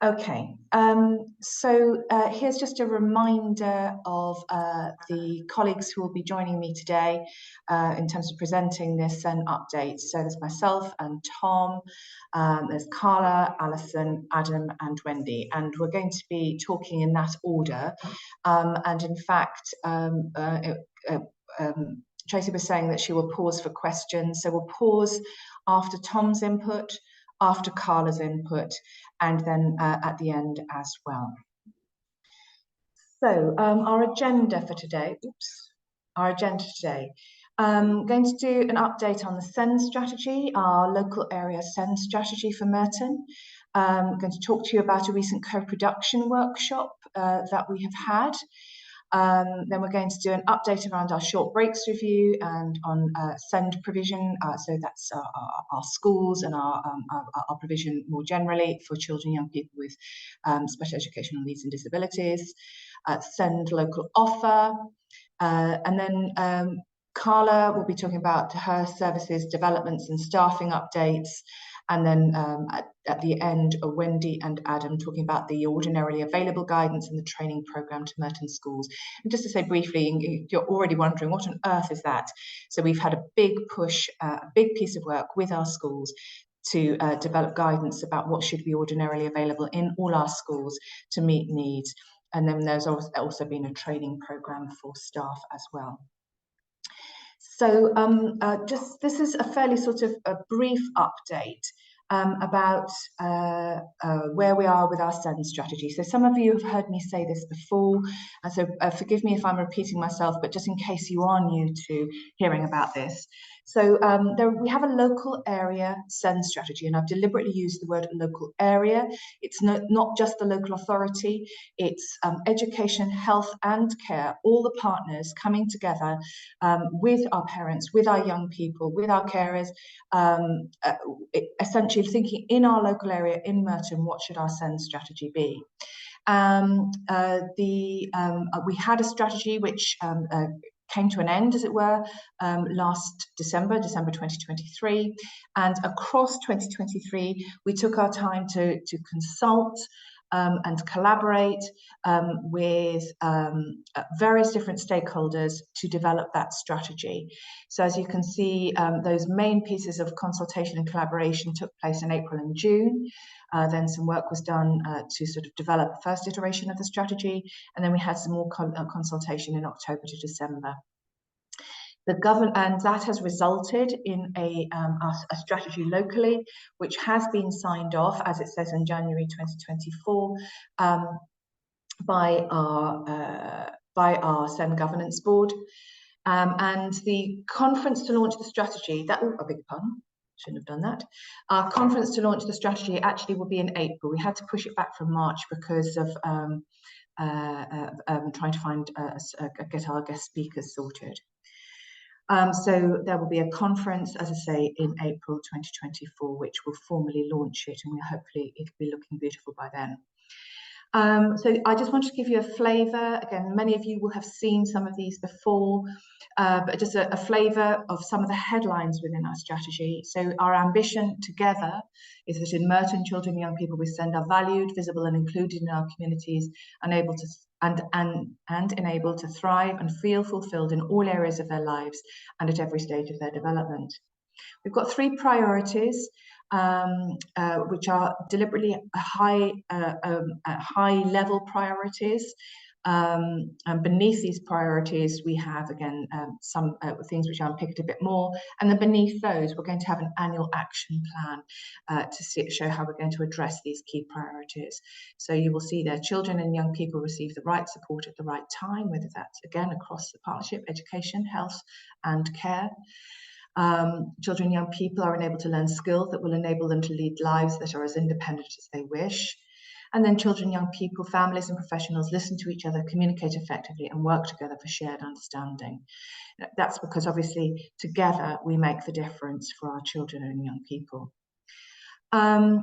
Okay, here's just a reminder of the colleagues who will be joining me today in terms of presenting this SEND update. So there's myself and Tom, there's Carla, Alison, Adam and Wendy, and we're going to be talking in that order. And in fact, Tracy was saying that she will pause for questions. So we'll pause after Tom's input, after Carla's input, and then at the end as well. So our agenda for today, going to do an update on the SEND strategy, our local area SEND strategy for Merton. I'm going to talk to you about a recent co-production workshop that we have had. Then we're going to do an update around our short breaks review and on SEND provision. So that's our schools and our provision more generally for children and young people with special educational needs and disabilities. SEND local offer. And then Carla will be talking about her services, developments and staffing updates. And then at the end, Wendy and Adam talking about the ordinarily available guidance and the training programme to Merton schools. And just to say briefly, you're already wondering, what on earth is that? So we've had a big push, a big piece of work with our schools to develop guidance about what should be ordinarily available in all our schools to meet needs. And then there's also been a training programme for staff as well. So this is a fairly sort of a brief update about where we are with our SEND strategy. So some of you have heard me say this before, and so forgive me if I'm repeating myself, but just in case you are new to hearing about this. So we have a local area SEND strategy, and I've deliberately used the word local area. It's not just the local authority, it's education, health and care, all the partners coming together with our parents, with our young people, with our carers, essentially thinking in our local area in Merton, what should our SEND strategy be? We had a strategy which came to an end, as it were, last December 2023. And across 2023, we took our time to consult and collaborate with various different stakeholders to develop that strategy. So as you can see, those main pieces of consultation and collaboration took place in April and June. Then some work was done to sort of develop the first iteration of the strategy, and then we had some more consultation in October to December. And that has resulted in a strategy locally, which has been signed off, as it says in January 2024, by our SEND Governance Board. And the conference to launch the strategy, I beg your pardon, shouldn't have done that. Our conference to launch the strategy actually will be in April. We had to push it back from March because of trying to find get our guest speakers sorted. So there will be a conference, as I say, in April 2024, which will formally launch it, and hopefully it'll be looking beautiful by then. So I just wanted to give you a flavour. Again, many of you will have seen some of these before, but just a flavour of some of the headlines within our strategy. So our ambition together is that in Merton, children and young people with SEND are valued, visible and included in our communities, and able to enabled to thrive and feel fulfilled in all areas of their lives and at every stage of their development. We've got 3 priorities, which are deliberately high level priorities. And beneath these priorities, we have, again, some things which I unpicked a bit more. And then beneath those, we're going to have an annual action plan to show how we're going to address these key priorities. So you will see there, children and young people receive the right support at the right time, whether that's, again, across the partnership, education, health and care. Children and young people are enabled to learn skills that will enable them to lead lives that are as independent as they wish. And then children, young people, families and professionals listen to each other, communicate effectively and work together for shared understanding. That's because obviously together we make the difference for our children and young people.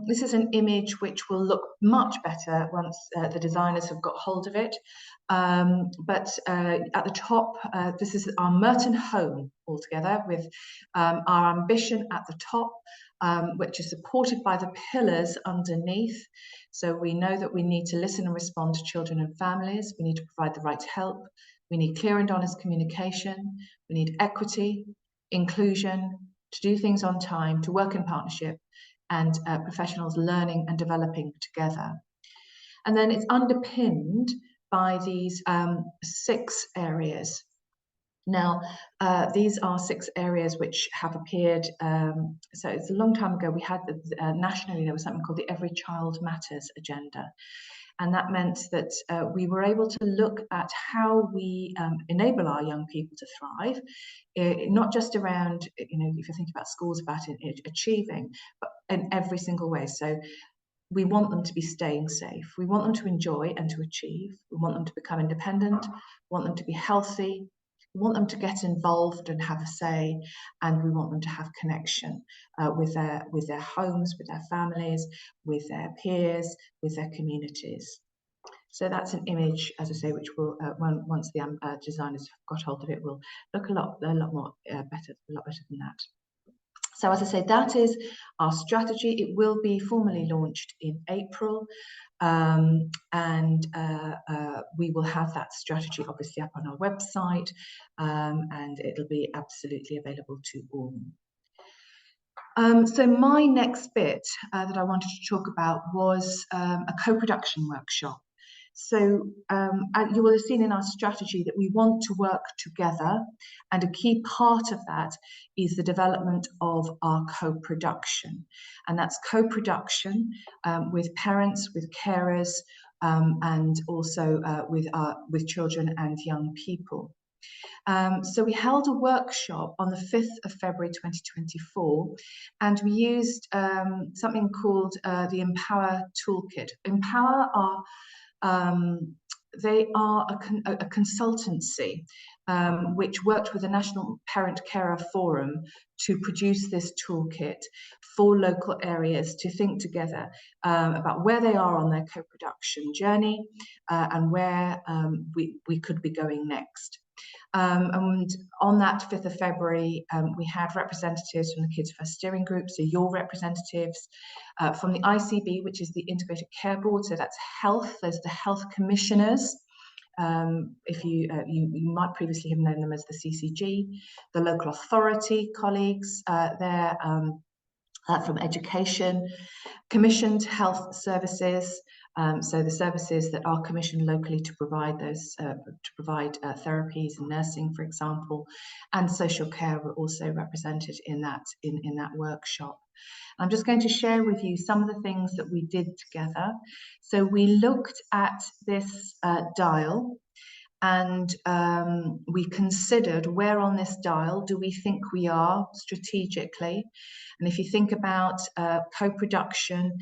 This is an image which will look much better once the designers have got hold of it. But at the top, this is our Merton home altogether, with our ambition at the top which is supported by the pillars underneath. So we know that we need to listen and respond to children and families. We need to provide the right help. We need clear and honest communication. We need equity, inclusion, to do things on time, to work in partnership, and professionals learning and developing together. And then it's underpinned by these 6 areas. Now, these are 6 areas which have appeared, so it's a long time ago, we had, nationally, there was something called the Every Child Matters agenda. And that meant that we were able to look at how we enable our young people to thrive, not just around, if you think about schools, about achieving, but in every single way. So we want them to be staying safe. We want them to enjoy and to achieve. We want them to become independent. We want them to be healthy. We want them to get involved and have a say, and we want them to have connection with their homes, with their families, with their peers, with their communities. So that's an image, as I say, which will, once the designers have got hold of it, will look a lot more better, a lot better than that. So as I say, that is our strategy. It will be formally launched in April, and we will have that strategy obviously up on our website, and it'll be absolutely available to all. So my next bit that I wanted to talk about was a co-production workshop. So you will have seen in our strategy that we want to work together, and a key part of that is the development of our co-production, and that's co-production with parents, with carers, and also with children and young people. So we held a workshop on the 5th of February 2024, and we used something called the Empower Toolkit. Empower are they are a consultancy which worked with the National Parent Carer Forum to produce this toolkit for local areas to think together about where they are on their co-production journey and where we could be going next. And on that 5th of February, we had representatives from the Kids First Steering Group, so your representatives, from the ICB, which is the Integrated Care Board, so that's health, those are the health commissioners. If you might previously have known them as the CCG, the local authority colleagues there from education, commissioned health services, so the services that are commissioned locally to provide those therapies and nursing, for example, and social care were also represented in that workshop. I'm just going to share with you some of the things that we did together. So we looked at this dial, and we considered where on this dial do we think we are strategically. And if you think about co-production,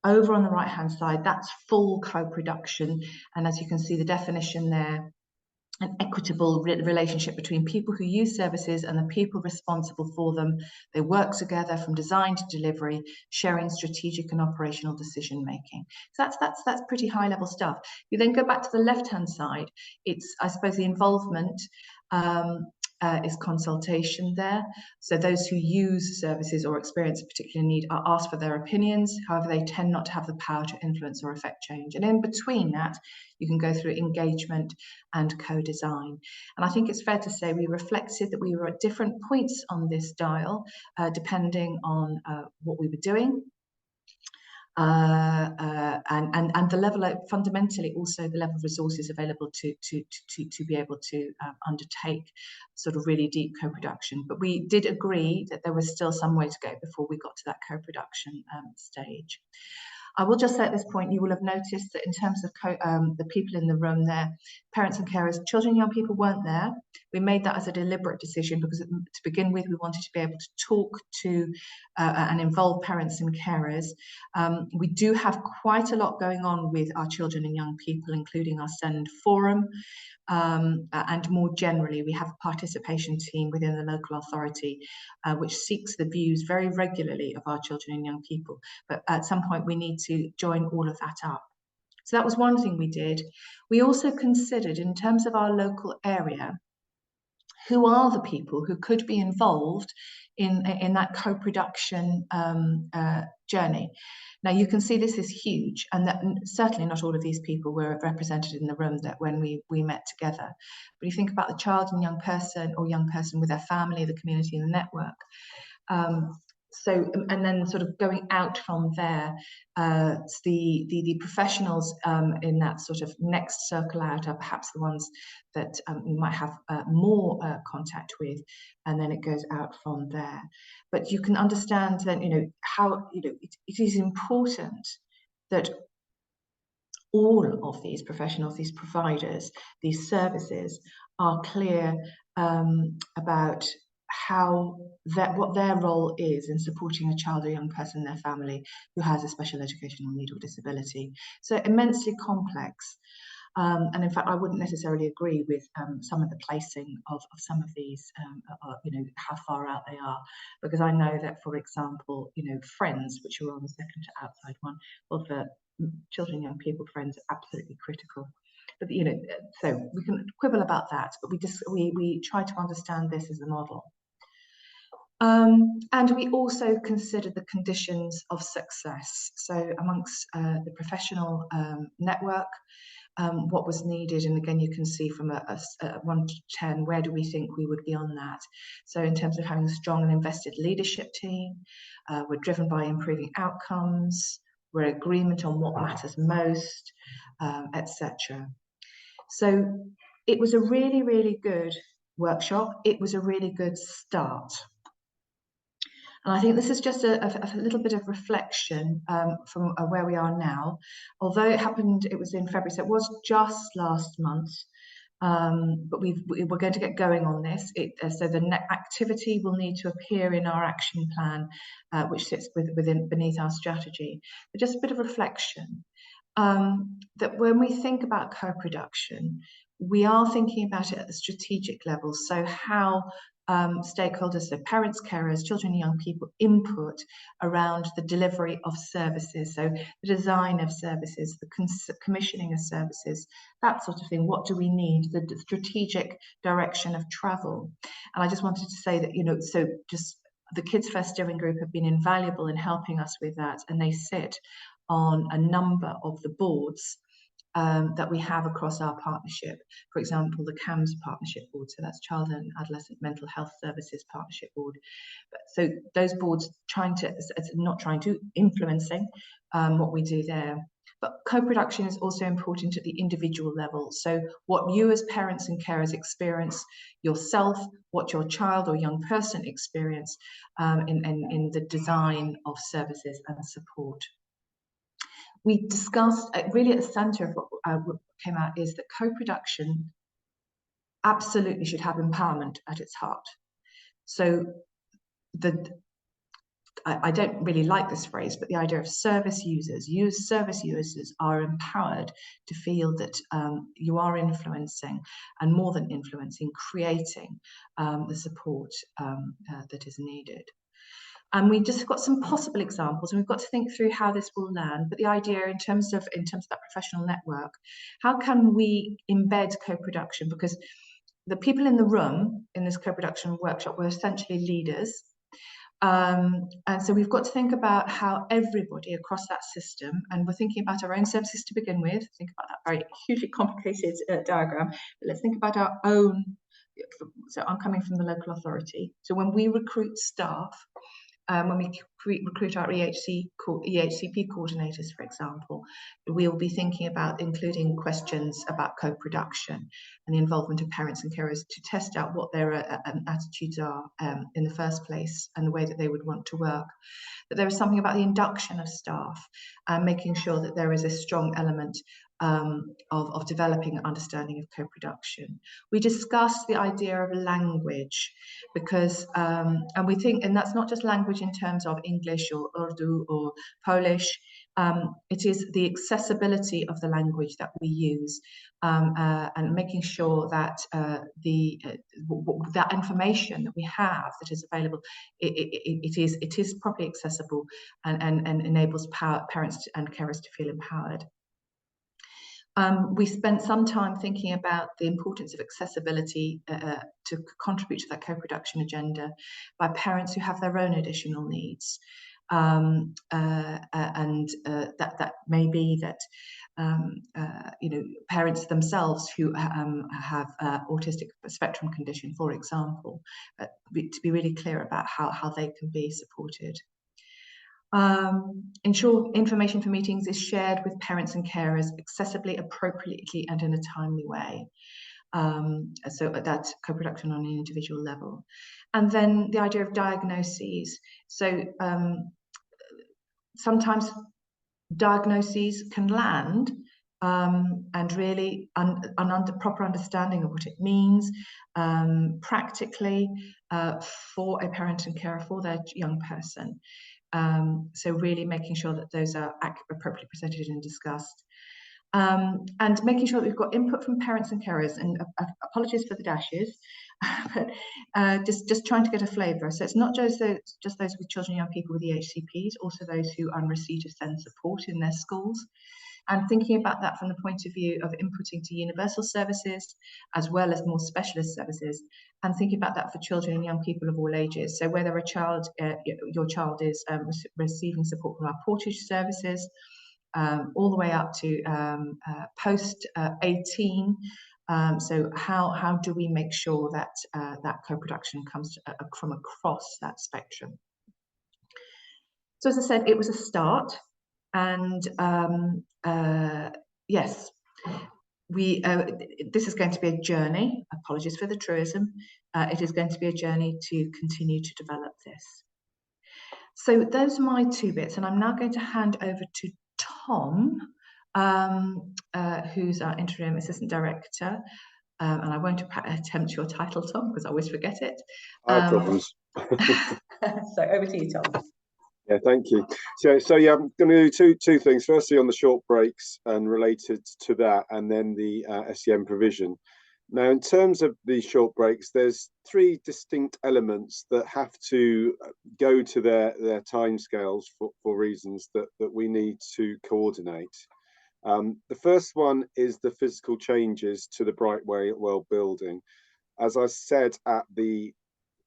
over on the right hand side, that's full co-production, and as you can see the definition there, an equitable relationship between people who use services and the people responsible for them. They work together from design to delivery, sharing strategic and operational decision making. So that's pretty high level stuff. You then go back to the left hand side, it's, I suppose, the involvement is consultation there. So those who use services or experience a particular need are asked for their opinions. However, they tend not to have the power to influence or affect change. And in between that, you can go through engagement and co-design. And I think it's fair to say we reflected that we were at different points on this dial, depending on what we were doing. And the level of, fundamentally also the level of resources available to be able to undertake sort of really deep co-production. But we did agree that there was still some way to go before we got to that co-production stage. I will just say at this point, you will have noticed that in terms of the people in the room there, parents and carers, children and young people weren't there. We made that as a deliberate decision because to begin with, we wanted to be able to talk to and involve parents and carers. We do have quite a lot going on with our children and young people, including our SEND forum. And more generally, we have a participation team within the local authority, which seeks the views very regularly of our children and young people. But at some point, we need to join all of that up. So that was one thing we did. We also considered, in terms of our local area, who are the people who could be involved in that co-production journey. Now you can see this is huge, and that certainly not all of these people were represented in the room that when we met together. But you think about the child and young person, or young person with their family, the community, and the network. So, and then sort of going out from there, the professionals in that sort of next circle out are perhaps the ones that you might have more contact with, and then it goes out from there. But you can understand then, how, it is important that all of these professionals, these providers, these services are clear about what their role is in supporting a child or young person, their family, who has a special educational need or disability. So immensely complex. And in fact, I wouldn't necessarily agree with some of the placing of some of these, how far out they are, because I know that, for example, Friends, which are on the second to outside one, or for children, young people, Friends are absolutely critical. But so we can quibble about that, but we try to understand this as a model. And we also consider the conditions of success. So amongst the professional network, what was needed, and again you can see from a 1 to 10, where do we think we would be on that. So in terms of having a strong and invested leadership team, we're driven by improving outcomes, we're in agreement on what matters most, etc. So it was a really, really good workshop. It was a really good start. And I think this is just a little bit of reflection from where we are now. Although it was in February, so it was just last month, but we're going to get going on this. So the activity will need to appear in our action plan, which sits beneath our strategy. But just a bit of reflection, that when we think about co-production, we are thinking about it at the strategic level. So how stakeholders, so parents, carers, children and young people, input around the delivery of services, so the design of services, the commissioning of services, that sort of thing. What do we need? The strategic direction of travel. And I just wanted to say that, so just the Kids First Steering Group have been invaluable in helping us with that, and they sit on a number of the boards that we have across our partnership. For example, the CAMS Partnership Board, so that's Child and Adolescent Mental Health Services Partnership Board. So those boards influencing what we do there. But co-production is also important at the individual level. So what you as parents and carers experience yourself, what your child or young person experience in the design of services and support. We discussed, really at the centre of what came out, is that co-production absolutely should have empowerment at its heart. So I don't really like this phrase, but the idea of service users are empowered to feel that you are influencing, and more than influencing, creating the support that is needed. And we just got some possible examples, and we've got to think through how this will land. But the idea in terms of that professional network, how can we embed co-production? Because the people in the room in this co-production workshop were essentially leaders. And so we've got to think about how everybody across that system, and we're thinking about our own services to begin with, think about that very hugely complicated diagram, but let's think about our own. So I'm coming from the local authority. So when we recruit staff, when we recruit our EHCP coordinators, for example, we'll be thinking about including questions about co-production and the involvement of parents and carers to test out what their attitudes are in the first place and the way that they would want to work. But there is something about the induction of staff and making sure that there is a strong element of developing an understanding of co-production. We discussed the idea of language, because and we think, and that's not just language in terms of English or Urdu or Polish, it is the accessibility of the language that we use, and making sure that that information that we have that is available, it is properly accessible and enables parents and carers to feel empowered. We spent some time thinking about the importance of accessibility to contribute to that co-production agenda by parents who have their own additional needs. That may be that parents themselves who have autistic spectrum condition, for example, to be really clear about how they can be supported. Ensure information for meetings is shared with parents and carers accessibly, appropriately, and in a timely way. So that's co-production on an individual level. And then the idea of diagnoses. So sometimes diagnoses can land and really an proper understanding of what it means practically for a parent and carer for their young person. So really making sure that those are appropriately presented and discussed. And making sure that we've got input from parents and carers, and apologies for the dashes, but just trying to get a flavour. So it's not just those with children and young people with EHCPs, also those who are in receipt of SEND support in their schools. And thinking about that from the point of view of inputting to universal services, as well as more specialist services, and thinking about that for children and young people of all ages. So whether your child is receiving support from our portage services, all the way up to post 18. So how do we make sure that that co-production comes from across that spectrum? So as I said, it was a start. And yes, this is going to be a journey. Apologies for the truism. It is going to be a journey to continue to develop this. So those are my two bits, and I'm now going to hand over to Tom, who's our interim assistant director. And I won't attempt your title, Tom, because I always forget it. No problems. So over to you, Tom. Yeah, thank you. So yeah, I'm going to do two things. Firstly, on the short breaks and related to that, and then the SEN provision. Now, in terms of the short breaks, there's three distinct elements that have to go to their timescales for reasons that we need to coordinate. The first one is the physical changes to the Brightwell building. As I said at the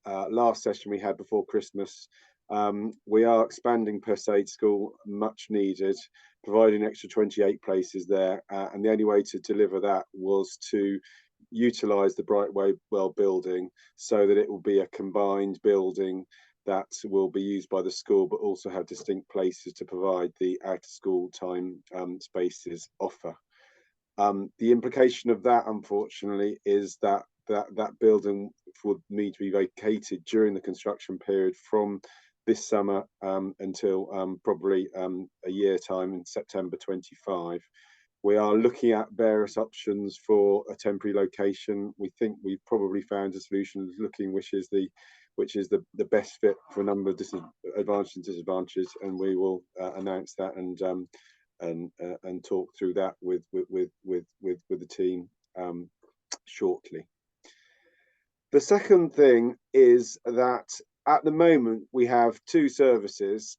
last session we had before Christmas, we are expanding Perseid School, much needed, providing extra 28 places there, and the only way to deliver that was to utilise the Brightwell building so that it will be a combined building that will be used by the school, but also have distinct places to provide the out-of-school time spaces offer. The implication of that, unfortunately, is that building would need to be vacated during the construction period from this summer until probably a year time in September 25. We are looking at various options for a temporary location. We think we've probably found a solution which is the best fit for a number of advantages and disadvantages, and we will announce that and talk through that with the team shortly. The second thing is that at the moment we have two services.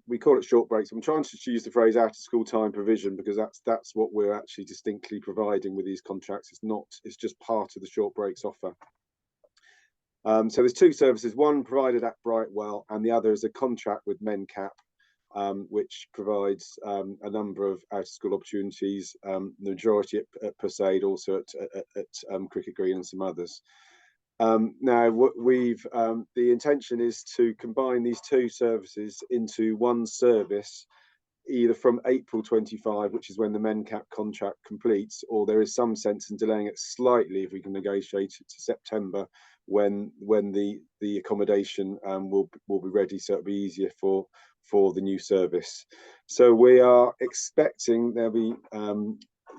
We call it short breaks. I'm trying to use the phrase out of school time provision because that's what we're actually distinctly providing with these contracts. It's just part of the short breaks offer. So there's two services, one provided at Brightwell and the other is a contract with MenCap, which provides a number of out-of-school opportunities, the majority at Perseid, also at Cricket Green and some others. Now, the intention is to combine these two services into one service, either from April 25, which is when the MenCap contract completes, or there is some sense in delaying it slightly if we can negotiate it to September, when the accommodation will be ready, so it'll be easier for the new service. So we are expecting there'll be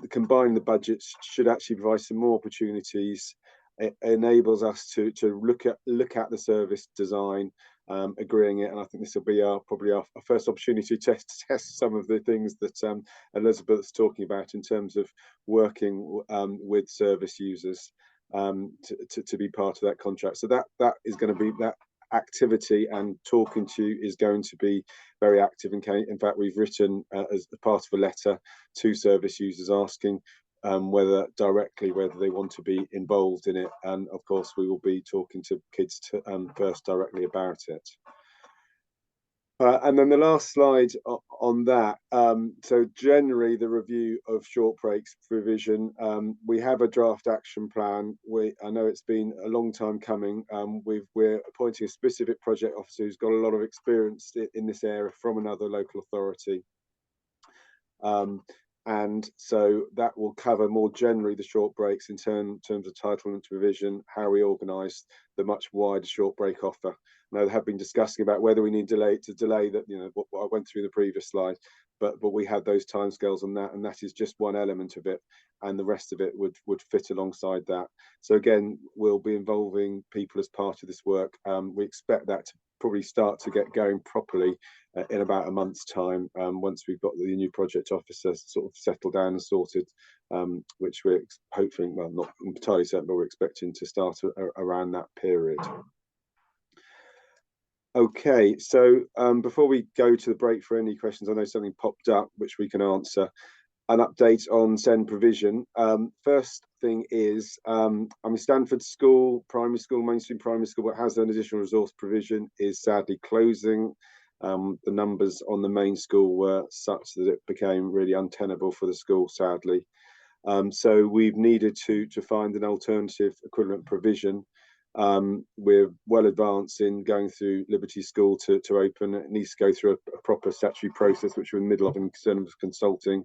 combining the budgets should actually provide some more opportunities. It enables us to look at the service design, agreeing it, and I think this will be probably our first opportunity to test some of the things that Elizabeth's talking about in terms of working with service users to be part of that contract. So that is going to be, that activity and talking to you is going to be very active. In fact, we've written as part of a letter to service users asking whether they want to be involved in it, and of course we will be talking to kids first directly about it. And then the last slide on that. So generally, the review of short breaks provision, we have a draft action plan. I know it's been a long time coming. We're appointing a specific project officer who's got a lot of experience in this area from another local authority. And so that will cover more generally the short breaks in terms of entitlement provision, how we organise the much wider short break offer. Now, they have been discussing about whether we need to delay that, what I went through in the previous slide, but we have those timescales on that, and that is just one element of it, and the rest of it would fit alongside that. So again, we'll be involving people as part of this work. We expect that to probably start to get going properly in about a month's time, once we've got the new project officer sort of settled down and sorted, which we're hoping, well, not entirely certain, but we're expecting to start around that period. Okay, so before we go to the break for any questions, I know something popped up which we can answer. An update on SEND provision. First thing is, Stanford School, primary school, mainstream primary school, but has an additional resource provision, is sadly closing. The numbers on the main school were such that it became really untenable for the school, sadly. So we've needed to find an alternative equivalent provision. We're well advanced in going through Liberty School to open. It needs to go through a proper statutory process, which we're in the middle of in terms of consulting.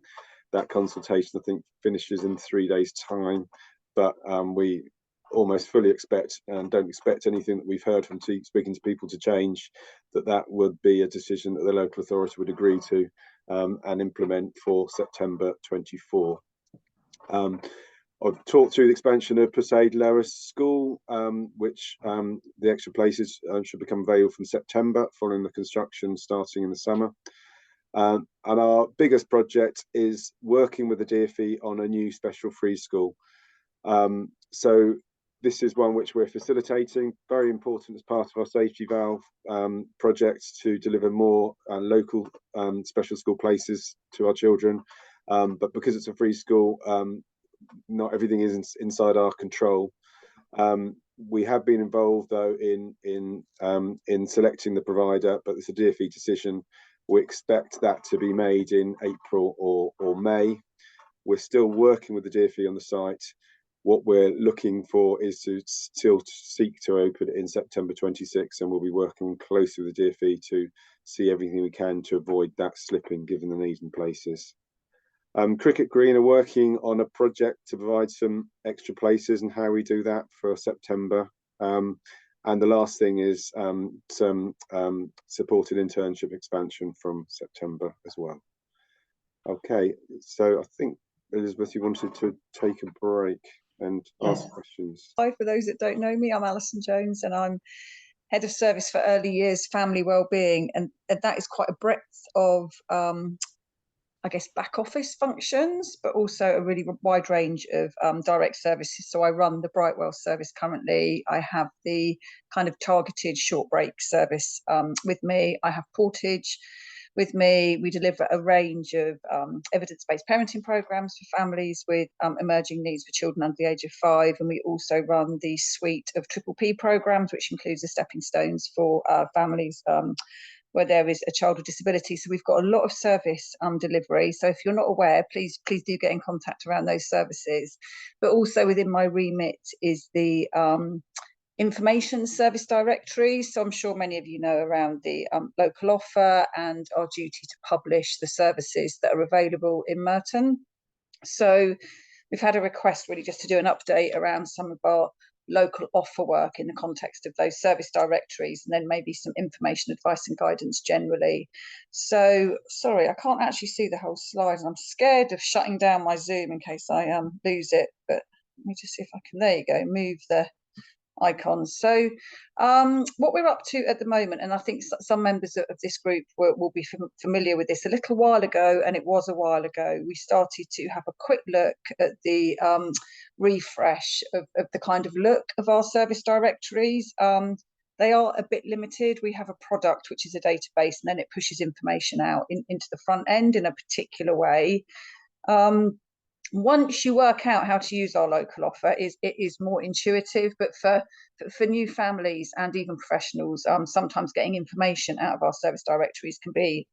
That consultation, I think, finishes in 3 days' time, but we almost fully expect and don't expect anything that we've heard from speaking to people to change, that would be a decision that the local authority would agree to and implement for September 24. I've talked through the expansion of Perseid Lower School, which the extra places should become available from September, following the construction starting in the summer. And our biggest project is working with the DfE on a new special free school. So this is one which we're facilitating, very important as part of our safety valve project to deliver more local special school places to our children. But because it's a free school, not everything is inside our control. We have been involved though in selecting the provider, but it's a DfE decision. We expect that to be made in April or May. We're still working with the DfE on the site. What we're looking for is to still seek to open it in September 26, and we'll be working closely with the DfE to see everything we can to avoid that slipping, given the needs and places. Cricket Green are working on a project to provide some extra places and how we do that for September. And the last thing is some supported internship expansion from September as well. Okay, so I think, Elizabeth, you wanted to take a break and ask questions. Hi, for those that don't know me, I'm Alison Jones and I'm Head of Service for Early Years Family Wellbeing, and that is quite a breadth of I guess back office functions, but also a really wide range of direct services. So I run the Brightwell service currently. I have the kind of targeted short break service with me. I have Portage with me. We deliver a range of evidence-based parenting programs for families with emerging needs for children under the age of 5. And we also run the suite of Triple P programs, which includes the stepping stones for families where there is a child with disability. So we've got a lot of service delivery. So if you're not aware, please do get in contact around those services. But also within my remit is the information service directory. So I'm sure many of you know around the local offer and our duty to publish the services that are available in Merton. So we've had a request really just to do an update around some of our local offer work in the context of those service directories, and then maybe some information, advice and guidance generally. So sorry, I can't actually see the whole slide, and I'm scared of shutting down my Zoom in case I lose it, but let me just see if I can, there you go, move the icons. So what we're up to at the moment, and I think some members of this group will be familiar with this, a little while ago, and it was a while ago, we started to have a quick look at the refresh of the kind of look of our service directories. they are a bit limited. We have a product which is a database, and then it pushes information out into the front end in a particular way. Once you work out how to use our local offer, it is more intuitive, but for new families and even professionals, sometimes getting information out of our service directories can be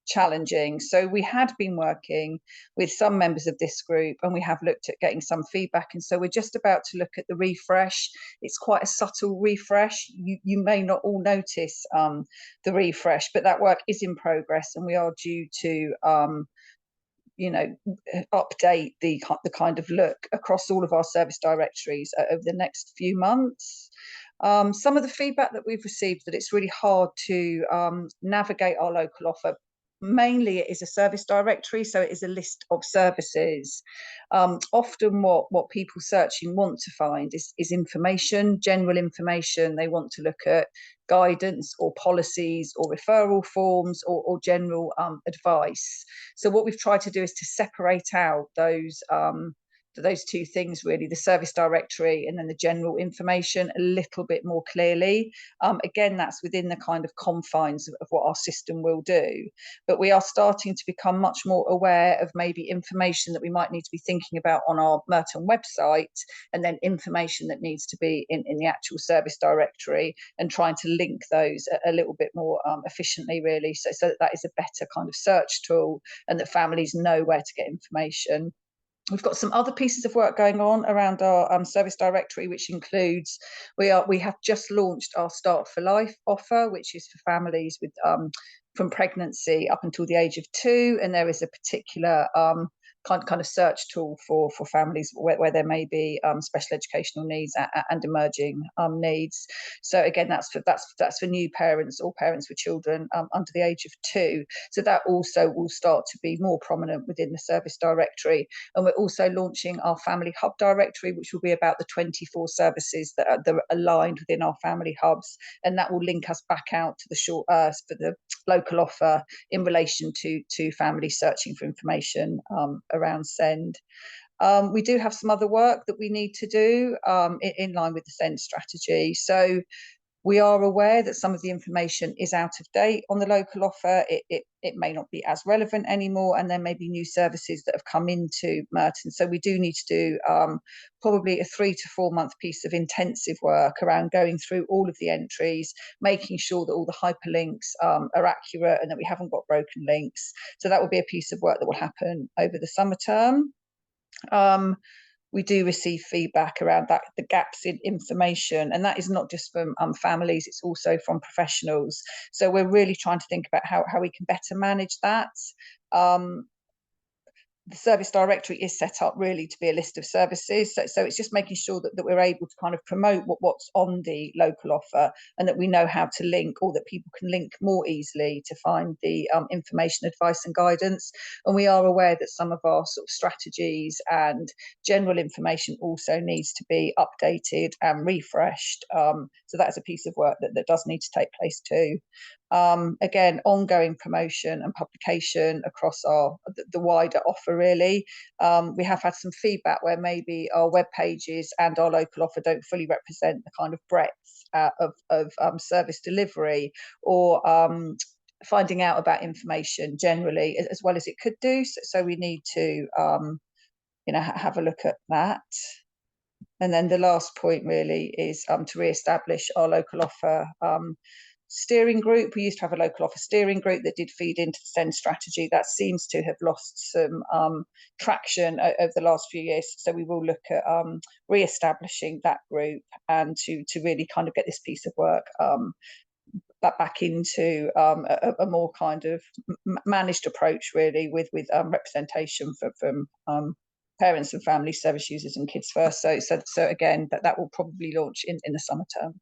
challenging. So we had been working with some members of this group, and we have looked at getting some feedback, and so we're just about to look at the refresh. It's quite a subtle refresh. You may not all notice the refresh, but that work is in progress, and we are due to update the kind of look across all of our service directories over the next few months. Some of the feedback that we've received, that it's really hard to navigate our local offer. Mainly it is a service directory, so it is a list of services. Often what people searching want to find is information, general information. They want to look at guidance or policies or referral forms or general advice. So what we've tried to do is to separate out those two things, really, the service directory and then the general information, a little bit more clearly. Again, that's within the kind of confines of what our system will do. But we are starting to become much more aware of maybe information that we might need to be thinking about on our Merton website, and then information that needs to be in the actual service directory, and trying to link those a little bit more efficiently, really, so that is a better kind of search tool, and that families know where to get information. We've got some other pieces of work going on around our service directory, which includes we have just launched our Start for Life offer, which is for families with from pregnancy up until the age of 2, and there is a particular kind of search tool for families where there may be special educational needs and emerging needs. So again, that's for new parents or parents with children under the age of 2. So that also will start to be more prominent within the service directory. And we're also launching our Family Hub directory, which will be about the 24 services that are aligned within our family hubs, and that will link us back out to the for the local offer in relation to families searching for information around SEND. We do have some other work that we need to do in line with the SEND strategy. So we are aware that some of the information is out of date on the local offer. It may not be as relevant anymore, and there may be new services that have come into Merton. So we do need to do probably a 3 to 4 month piece of intensive work around going through all of the entries, making sure that all the hyperlinks are accurate and that we haven't got broken links. So that will be a piece of work that will happen over the summer term. We do receive feedback around the gaps in information, and that is not just from families, it's also from professionals. So we're really trying to think about how we can better manage that. The service directory is set up really to be a list of services, so it's just making sure that we're able to kind of promote what's on the local offer, and that we know how to link, or that people can link more easily to find the information, advice and guidance. And we are aware that some of our sort of strategies and general information also needs to be updated and refreshed. So that's a piece of work that does need to take place too. Again, ongoing promotion and publication across the wider offer, really. We have had some feedback where maybe our web pages and our local offer don't fully represent the kind of breadth of service delivery, or finding out about information generally as well as it could do. So we need to have a look at that. And then the last point really is to re-establish our local offer steering group. We used to have a local offer steering group that did feed into the SEND strategy. That seems to have lost some traction over the last few years. So we will look at re-establishing that group, and to really kind of get this piece of work back into a more kind of managed approach, really, with representation from parents and family service users and Kids First. So again, that will probably launch in the summer term.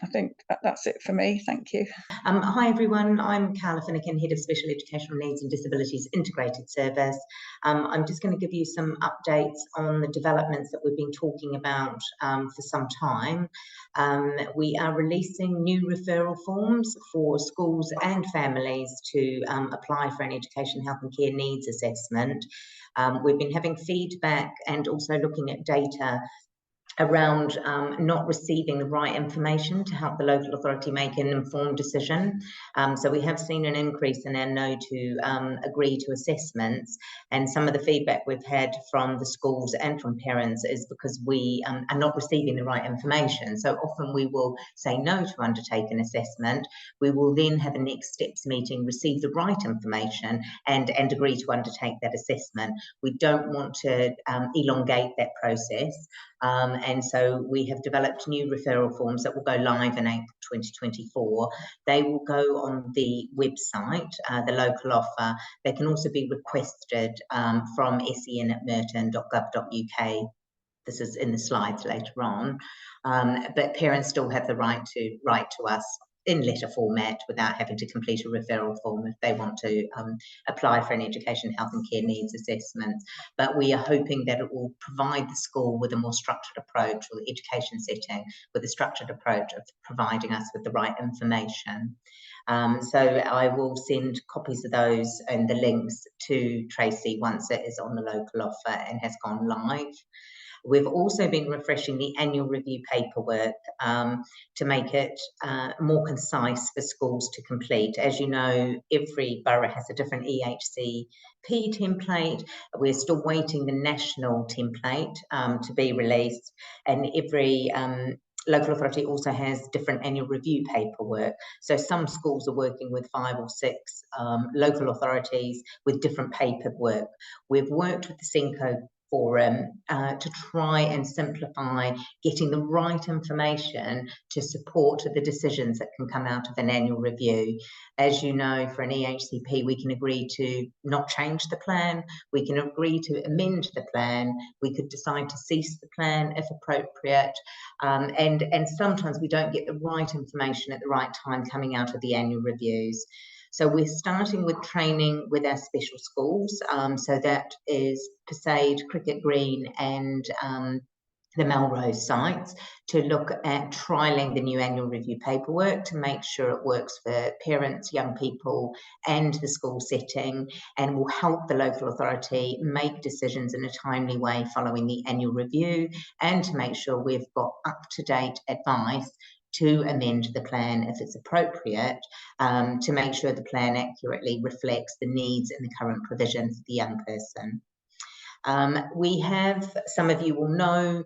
I think that's it for me. Thank you. Hi everyone, I'm Carla Finnegan, Head of Special Educational Needs and Disabilities Integrated Service. I'm just going to give you some updates on the developments that we've been talking about for some time. We are releasing new referral forms for schools and families to apply for an education, health and care needs assessment. We've been having feedback and also looking at data around not receiving the right information to help the local authority make an informed decision. So we have seen an increase in our no to agree to assessments, and some of the feedback we've had from the schools and from parents is because we are not receiving the right information. So often we will say no to undertake an assessment. We will then have a next steps meeting, receive the right information and agree to undertake that assessment. We don't want to elongate that process. And so we have developed new referral forms that will go live in April 2024. They will go on the website, the local offer. They can also be requested from sen@merton.gov.uk. This is in the slides later on. But parents still have the right to write to us in letter format without having to complete a referral form if they want to apply for an education, health and care needs assessment. But we are hoping that it will provide the school with a more structured approach, or the education setting with a structured approach of providing us with the right information. So I will send copies of those and the links to Tracy once it is on the local offer and has gone live. We've also been refreshing the annual review paperwork to make it more concise for schools to complete. As you know, every borough has a different EHCP template. We're still waiting the national template to be released, and every local authority also has different annual review paperwork. So some schools are working with 5 or 6 local authorities with different paperwork. We've worked with the SENCO Forum to try and simplify getting the right information to support the decisions that can come out of an annual review. As you know, for an EHCP, we can agree to not change the plan, we can agree to amend the plan, we could decide to cease the plan if appropriate, and sometimes we don't get the right information at the right time coming out of the annual reviews. So we're starting with training with our special schools. So that is Persaid, Cricket Green and the Melrose sites, to look at trialling the new annual review paperwork to make sure it works for parents, young people and the school setting, and will help the local authority make decisions in a timely way following the annual review, and to make sure we've got up-to-date advice to amend the plan if it's appropriate, to make sure the plan accurately reflects the needs and the current provisions of the young person. We have, some of you will know,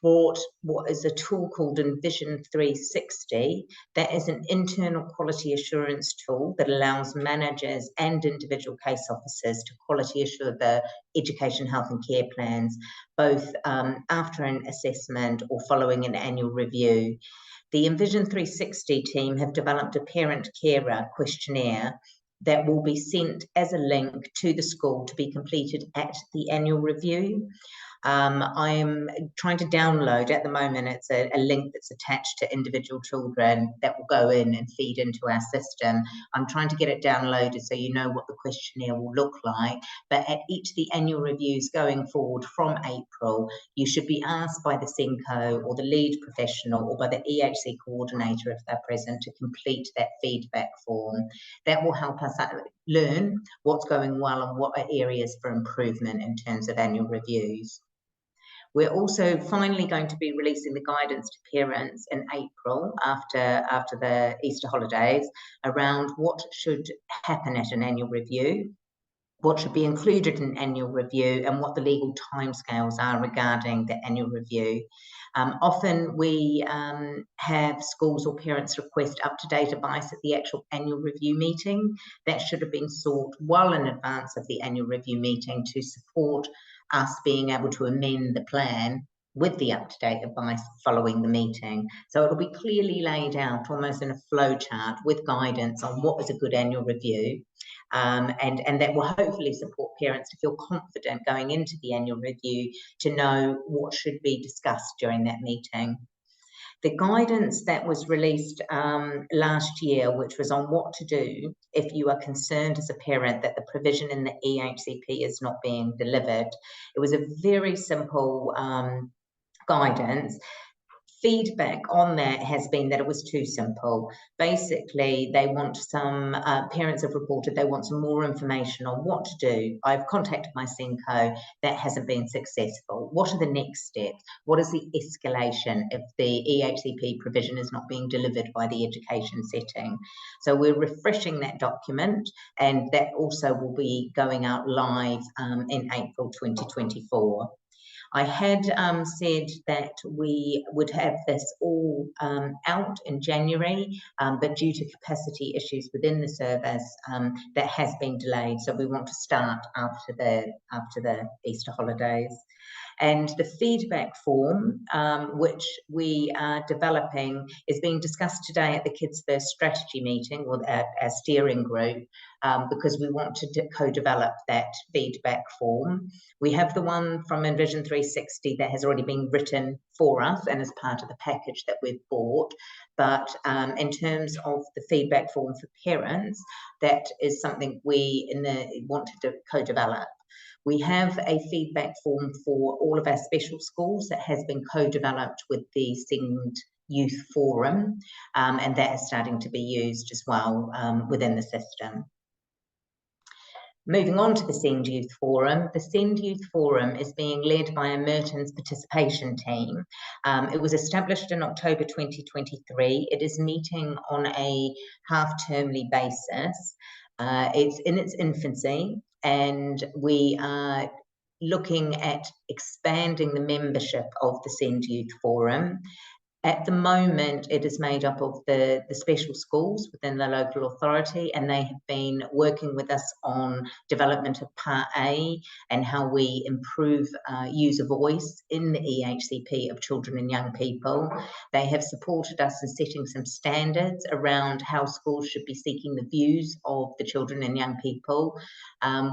brought what is a tool called Envision 360. That is an internal quality assurance tool that allows managers and individual case officers to quality assure the education, health and care plans, both after an assessment or following an annual review. The Envision 360 team have developed a parent-carer questionnaire that will be sent as a link to the school to be completed at the annual review. I'm trying to download, at the moment it's a link that's attached to individual children that will go in and feed into our system. I'm trying to get it downloaded so you know what the questionnaire will look like, but at each of the annual reviews going forward from April, you should be asked by the SENCO or the lead professional or by the EHC coordinator if they're present to complete that feedback form. That will help us learn what's going well and what are areas for improvement in terms of annual reviews. We're also finally going to be releasing the guidance to parents in April after the Easter holidays around what should happen at an annual review, what should be included in annual review, and what the legal timescales are regarding the annual review. Often we have schools or parents request up-to-date advice at the actual annual review meeting. That should have been sought well in advance of the annual review meeting to support us being able to amend the plan with the up-to-date advice following the meeting. So it'll be clearly laid out almost in a flow chart with guidance on what is a good annual review, and that will hopefully support parents to feel confident going into the annual review to know what should be discussed during that meeting. The guidance that was released last year, which was on what to do if you are concerned as a parent that the provision in the EHCP is not being delivered, it was a very simple guidance. feedback on that has been that it was too simple. Basically, they want some, parents have reported they want some more information on what to do. I've contacted my SENCO, that hasn't been successful. What are the next steps? What is the escalation if the EHCP provision is not being delivered by the education setting? So we're refreshing that document, and that also will be going out live in April 2024. I had said that we would have this all out in January, but due to capacity issues within the service, that has been delayed. So we want to start after the Easter holidays. And the feedback form, which we are developing, is being discussed today at the Kids First strategy meeting with our steering group, because we want to co-develop that feedback form. We have the one from Envision 360 that has already been written for us and is part of the package that we've bought. But in terms of the feedback form for parents, that is something we want to co-develop. We have a feedback form for all of our special schools that has been co-developed with the SEND Youth Forum, and that is starting to be used as well within the system. Moving on to the SEND Youth Forum, the SEND Youth Forum is being led by a Merton's participation team. It was established in October 2023. It is meeting on a half-termly basis. It's in its infancy, and we are looking at expanding the membership of the SEND Youth Forum. At the moment, it is made up of the special schools within the local authority, and they have been working with us on development of Part A and how we improve user voice in the EHCP of children and young people. They have supported us in setting some standards around how schools should be seeking the views of the children and young people.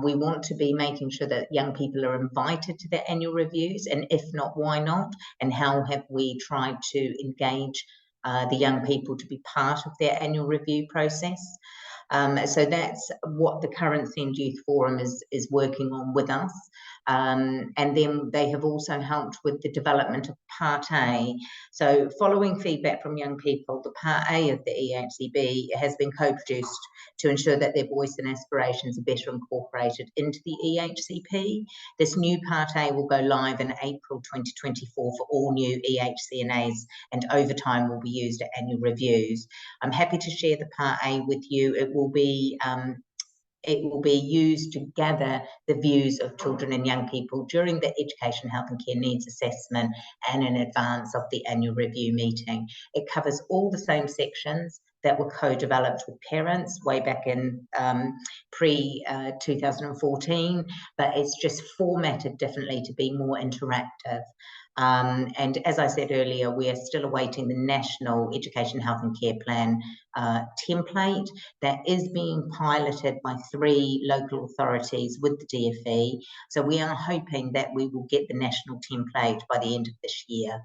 We want to be making sure that young people are invited to their annual reviews, and if not, why not? And how have we tried to engage the young people to be part of their annual review process? So that's what the current SEND Youth Forum is working on with us. And then they have also helped with the development of Part A. So following feedback from young people, the Part A of the EHCP has been co-produced to ensure that their voice and aspirations are better incorporated into the EHCP. This new Part A will go live in April 2024 for all new EHCNAs, and over time will be used at annual reviews. I'm happy to share the Part A with you. It will be used to gather the views of children and young people during the Education, Health and Care Needs Assessment and in advance of the annual review meeting. It covers all the same sections that were co-developed with parents way back in pre-2014, but it's just formatted differently to be more interactive. And as I said earlier, we are still awaiting the National Education, Health and Care Plan template that is being piloted by 3 local authorities with the DfE. So we are hoping that we will get the national template by the end of this year,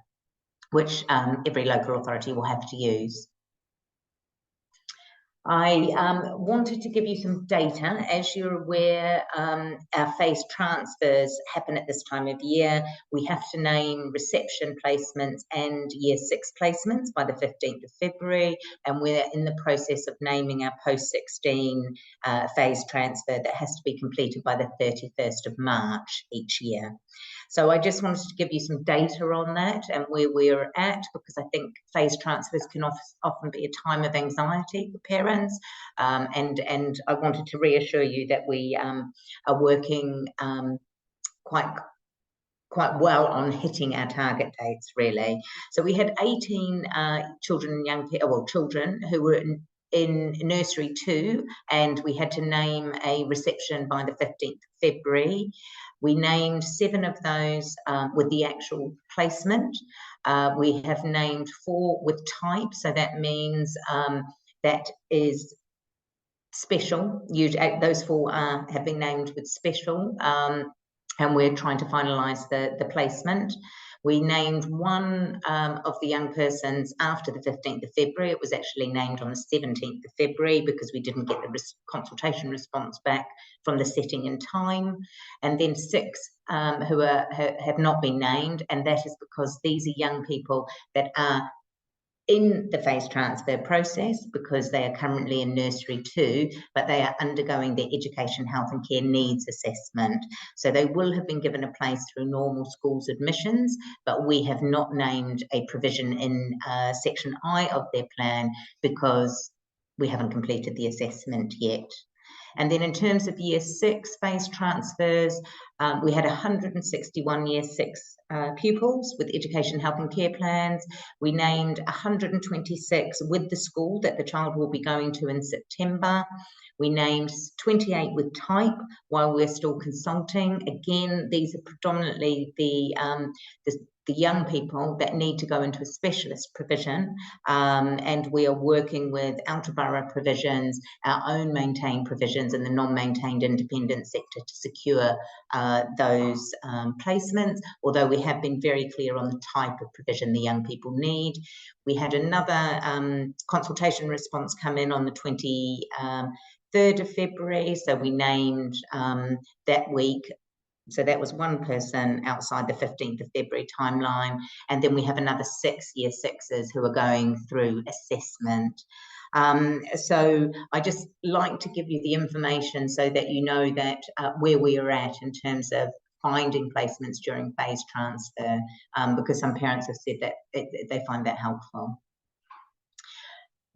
which every local authority will have to use. I wanted to give you some data. As you're aware, our phased transfers happen at this time of year. We have to name reception placements and Year 6 placements by the 15th of February, and we're in the process of naming our post-16 phased transfer that has to be completed by the 31st of March each year. So I just wanted to give you some data on that and where we're at, because I think phased transfers can often be a time of anxiety for parents. And I wanted to reassure you that we are working quite well on hitting our target dates, really. So we had 18 children and young people, well, children who were in nursery 2, and we had to name a reception by the 15th of February. We named 7 of those with the actual placement. We have named 4 with type, so that means that is special. Those 4 have been named with special. and we're trying to finalise the placement. We named one of the young persons after the 15th of February. It was actually named on the 17th of February because we didn't get the consultation response back from the setting in time. And then 6 who have not been named, and that is because these are young people that are in the phase transfer process because they are currently in nursery 2, but they are undergoing their education, health and care needs assessment. So they will have been given a place through normal schools admissions, but we have not named a provision in section I of their plan because we haven't completed the assessment yet. And then in terms of year 6 phase transfers, we had 161 year 6 pupils with education, health and care plans. We named 126 with the school that the child will be going to in September. We named 28 with type while we're still consulting. Again, these are predominantly the young people that need to go into a specialist provision, and we are working with outer borough provisions, our own maintained provisions and the non-maintained independent sector to secure those placements, although we have been very clear on the type of provision the young people need. We had another consultation response come in on the 23rd of February, so we named that week. So that was one person outside the 15th of February timeline. And then we have another 6 year 6s who are going through assessment. So I just like to give you the information so that you know that where we are at in terms of finding placements during phase transfer, because some parents have said that they find that helpful.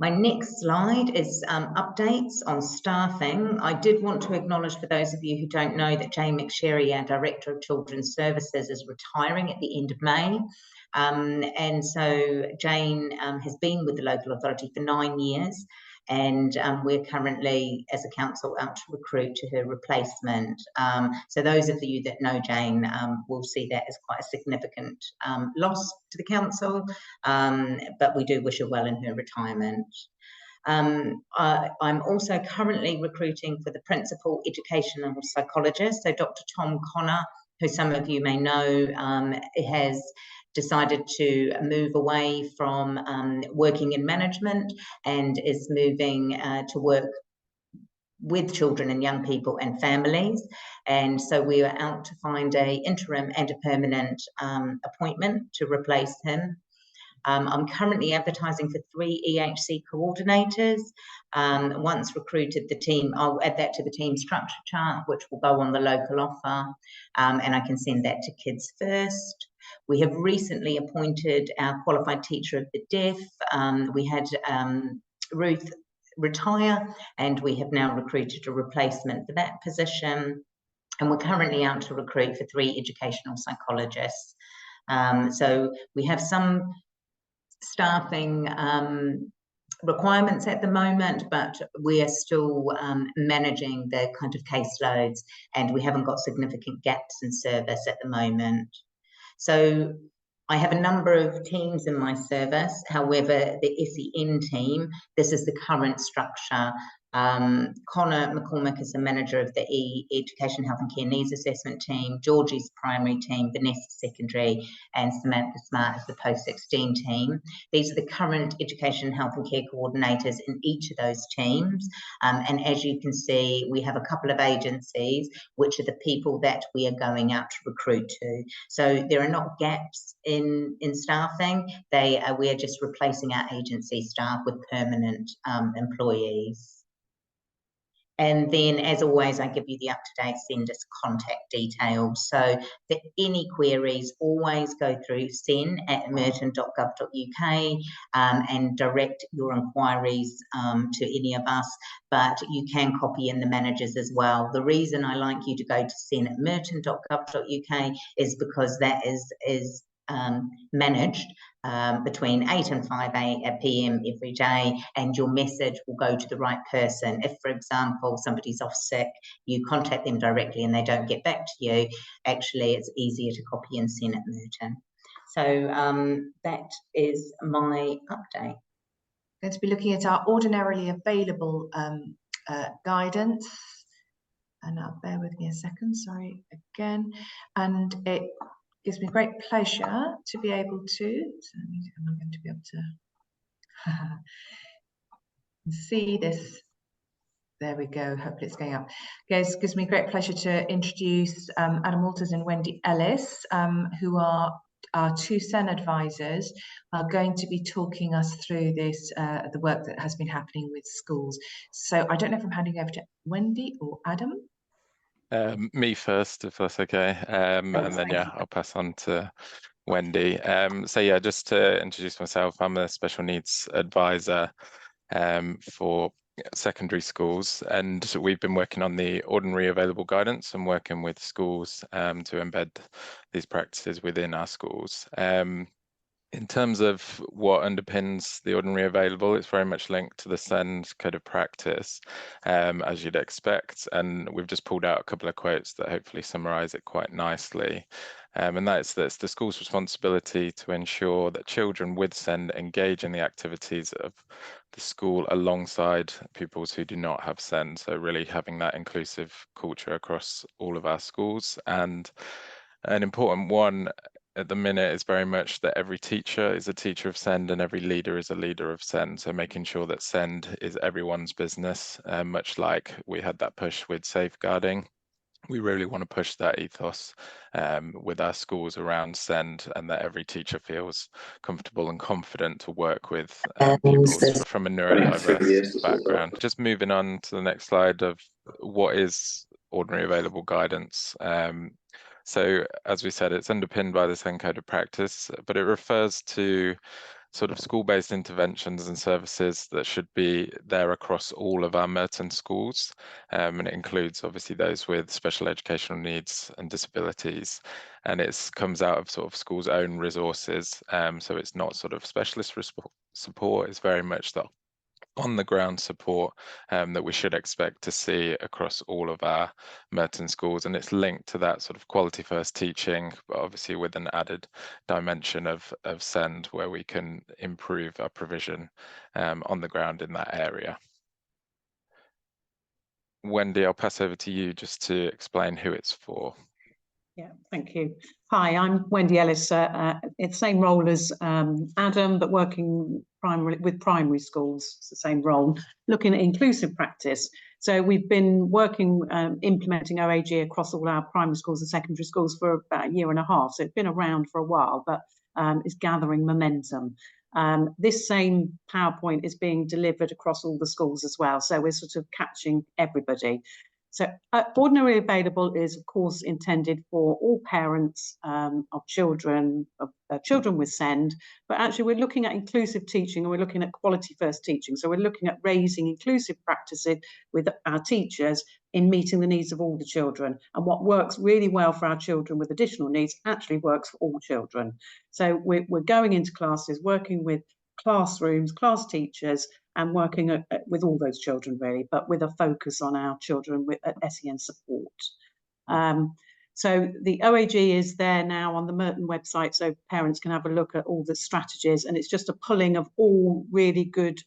My next slide is updates on staffing. I did want to acknowledge, for those of you who don't know, that Jane McSherry, our Director of Children's Services, is retiring at the end of May. And so Jane has been with the local authority for 9 years, and we're currently, as a council, out to recruit to her replacement. So those of you that know Jane will see that as quite a significant loss to the council, but we do wish her well in her retirement. I'm also currently recruiting for the principal educational psychologist. So Dr. Tom Connor, who some of you may know, has decided to move away from working in management and is moving to work with children and young people and families. And so we are out to find an interim and a permanent appointment to replace him. I'm currently advertising for 3 EHC coordinators. Once recruited, the team, I'll add that to the team structure chart, which will go on the local offer, and I can send that to Kids First. We have recently appointed our qualified teacher of the deaf. We had Ruth retire, and we have now recruited a replacement for that position. And we're currently out to recruit for 3 educational psychologists. So we have some staffing requirements at the moment, but we are still managing the kind of caseloads, and we haven't got significant gaps in service at the moment. So I have a number of teams in my service. However, the SEN team, this is the current structure. Connor McCormick is the manager of the Education, Health and Care Needs Assessment team, Georgie's primary team, Vanessa secondary, and Samantha Smart is the post-16 team. These are the current Education, Health and Care coordinators in each of those teams. And as you can see, we have a couple of agencies, which are the people that we are going out to recruit to. So there are not gaps in staffing. We are just replacing our agency staff with permanent employees. And then, as always, I give you the up-to-date SENDIS contact details. So for any queries, always go through sen@merton.gov.uk and direct your inquiries to any of us, but you can copy in the managers as well. The reason I like you to go to sen@merton.gov.uk is because that is managed between 8 and 5 p.m. every day, and your message will go to the right person. If, for example, somebody's off sick, you contact them directly and they don't get back to you, actually it's easier to copy in Sen at Merton. So that is my update. Going to be looking at our ordinarily available guidance. And now bear with me a second, sorry again. And it gives me great pleasure to be able to, so I'm going to be able to see this. There we go, hopefully it's going up. Guys, it gives me great pleasure to introduce Adam Walters and Wendy Ellis, who are our two SEN advisors, are going to be talking us through this, the work that has been happening with schools. So I don't know if I'm handing over to Wendy or Adam. Me first, if that's okay, and then yeah, I'll pass on to Wendy. So yeah, just to introduce myself, I'm a special needs advisor for secondary schools, and we've been working on the ordinary available guidance and working with schools to embed these practices within our schools. In terms of what underpins the ordinary available, it's very much linked to the SEND code of practice, as you'd expect. And we've just pulled out a couple of quotes that hopefully summarise it quite nicely. And that's it's the school's responsibility to ensure that children with SEND engage in the activities of the school alongside pupils who do not have SEND. So really having that inclusive culture across all of our schools. And an important one at the minute is very much that every teacher is a teacher of SEND and every leader is a leader of SEND. So making sure that SEND is everyone's business, much like we had that push with safeguarding. We really want to push that ethos with our schools around SEND, and that every teacher feels comfortable and confident to work with pupils from a neurodiverse background. Just moving on to the next slide of what is ordinary available guidance. So as we said, it's underpinned by the SEND code of practice, but it refers to sort of school-based interventions and services that should be there across all of our Merton schools. And it includes obviously those with special educational needs and disabilities. And it comes out of sort of schools' own resources. So it's not sort of specialist support, it's very much the on the ground support that we should expect to see across all of our Merton schools, and it's linked to that sort of quality first teaching, but obviously with an added dimension of SEND where we can improve our provision on the ground in that area. Wendy, I'll pass over to you just to explain who it's for. Yeah, thank you. Hi, I'm Wendy Ellis. It's the same role as Adam, but working with primary schools. It's the same role, looking at inclusive practice. So we've been working, implementing OAG across all our primary schools and secondary schools for about a year and a half. So it's been around for a while, but it's gathering momentum. This same PowerPoint is being delivered across all the schools as well. So we're sort of catching everybody. So ordinary available is, of course, intended for all parents of children with SEND, but actually we're looking at inclusive teaching and we're looking at quality first teaching. So we're looking at raising inclusive practices with our teachers in meeting the needs of all the children. And what works really well for our children with additional needs actually works for all children. So we're going into classes, working with classrooms, class teachers, and working with all those children really, but with a focus on our children with SEN support. So the OAG is there now on the Merton website, so parents can have a look at all the strategies, and it's just a pulling of all really good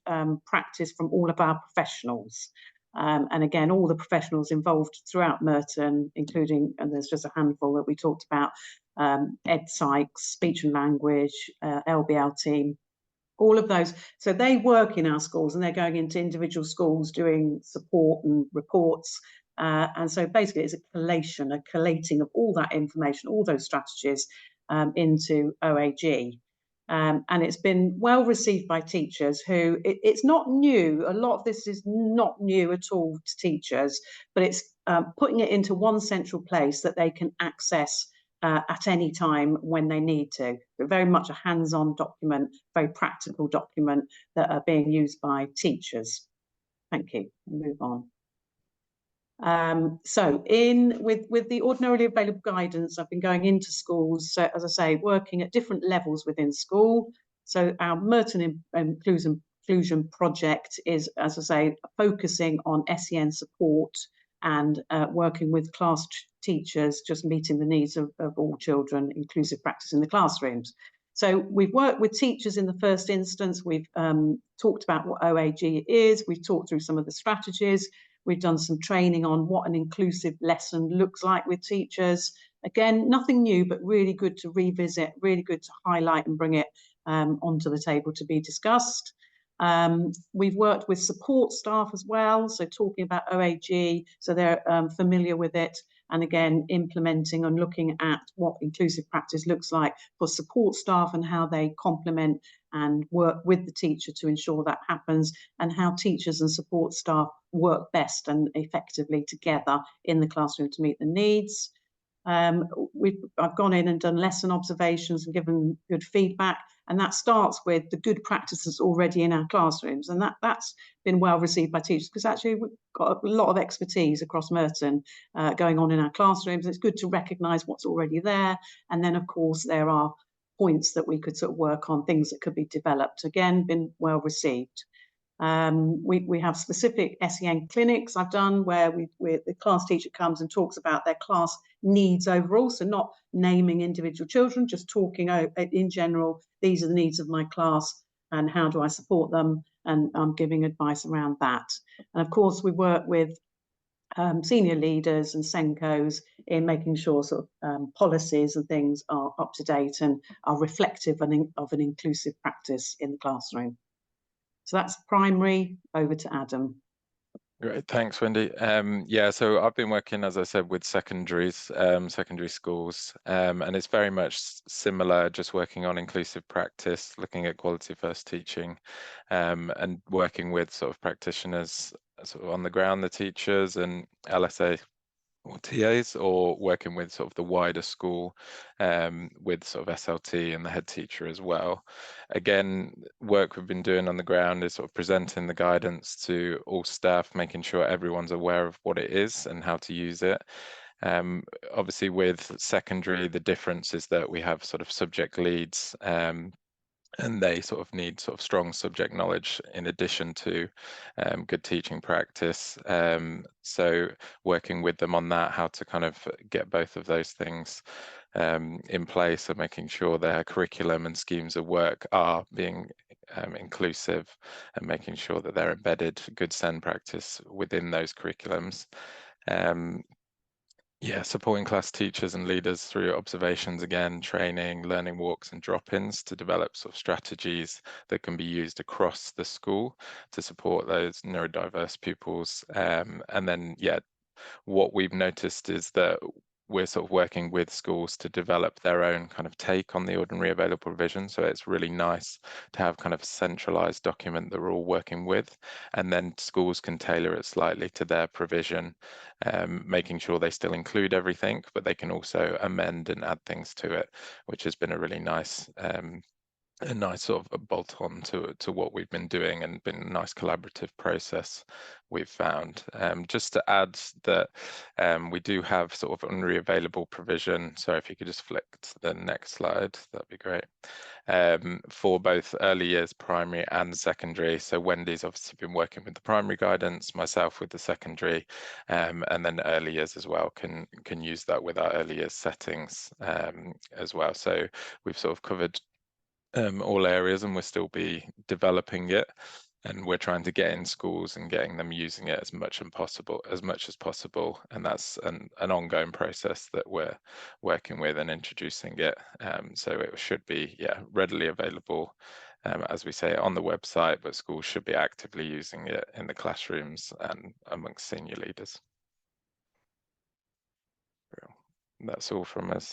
practice from all of our professionals. And again, all the professionals involved throughout Merton, including, and there's just a handful that we talked about, Ed Sykes, speech and language, LBL team, all of those. So they work in our schools and they're going into individual schools doing support and reports. And so basically it's a collating of all that information, all those strategies into OAG. And it's been well received by teachers who, it's not new. A lot of this is not new at all to teachers, but it's putting it into one central place that they can access at any time when they need to. But very much a hands-on document, very practical document that are being used by teachers. Thank you. Move on. So with the ordinarily available guidance, I've been going into schools, so as I say, working at different levels within school. So our Merton Inclusion project is, as I say, focusing on SEN support and working with class teachers, just meeting the needs of all children, inclusive practice in the classrooms. So we've worked with teachers in the first instance. We've talked about what OAG is. We've talked through some of the strategies. We've done some training on what an inclusive lesson looks like with teachers. Again, nothing new, but really good to revisit, really good to highlight and bring it onto the table to be discussed. We've worked with support staff as well, so talking about OAG, so they're familiar with it, and again implementing and looking at what inclusive practice looks like for support staff and how they complement and work with the teacher to ensure that happens, and how teachers and support staff work best and effectively together in the classroom to meet the needs. I've gone in and done lesson observations and given good feedback, and that starts with the good practices already in our classrooms, and that's been well received by teachers, because actually we've got a lot of expertise across Merton going on in our classrooms. It's good to recognise what's already there, and then of course there are points that we could sort of work on, things that could be developed. Again, been well received. We have specific SEN clinics I've done where the class teacher comes and talks about their class needs overall, so not naming individual children, just talking in general, these are the needs of my class and how do I support them, and I'm giving advice around that. And of course we work with senior leaders and SENCOs in making sure sort of policies and things are up to date and are reflective of an inclusive practice in the classroom. So that's primary. Over to Adam. Great, thanks, Wendy. Yeah, so I've been working, as I said, with secondaries, secondary schools, and it's very much similar, just working on inclusive practice, looking at quality first teaching, and working with sort of practitioners sort of on the ground, the teachers and LSA or TAs, or working with sort of the wider school with sort of SLT and the head teacher as well. Again, work we've been doing on the ground is sort of presenting the guidance to all staff, making sure everyone's aware of what it is and how to use it. Obviously with secondary, the difference is that we have sort of subject leads, and they sort of need sort of strong subject knowledge in addition to good teaching practice. So working with them on that, how to kind of get both of those things in place, and making sure their curriculum and schemes of work are being inclusive, and making sure that they're embedded good SEN practice within those curriculums. Yeah, supporting class teachers and leaders through observations, again, training, learning walks and drop-ins to develop sort of strategies that can be used across the school to support those neurodiverse pupils. And then, yeah, what we've noticed is that we're sort of working with schools to develop their own kind of take on the ordinary available provision. So it's really nice to have kind of a centralized document that we're all working with, and then schools can tailor it slightly to their provision, making sure they still include everything, but they can also amend and add things to it, which has been a really nice a nice sort of a bolt on to what we've been doing, and been a nice collaborative process we've found. Just to add that we do have sort of ordinary available provision. So if you could just flick to the next slide, that'd be great. For both early years, primary and secondary. So Wendy's obviously been working with the primary guidance, myself with the secondary, and then early years as well can use that with our early years settings as well. So we've sort of covered all areas, and we'll still be developing it, and we're trying to get in schools and getting them using it as much as possible, and that's an ongoing process that we're working with and introducing it. So it should be readily available, as we say, on the website, but schools should be actively using it in the classrooms and amongst senior leaders. That's all from us.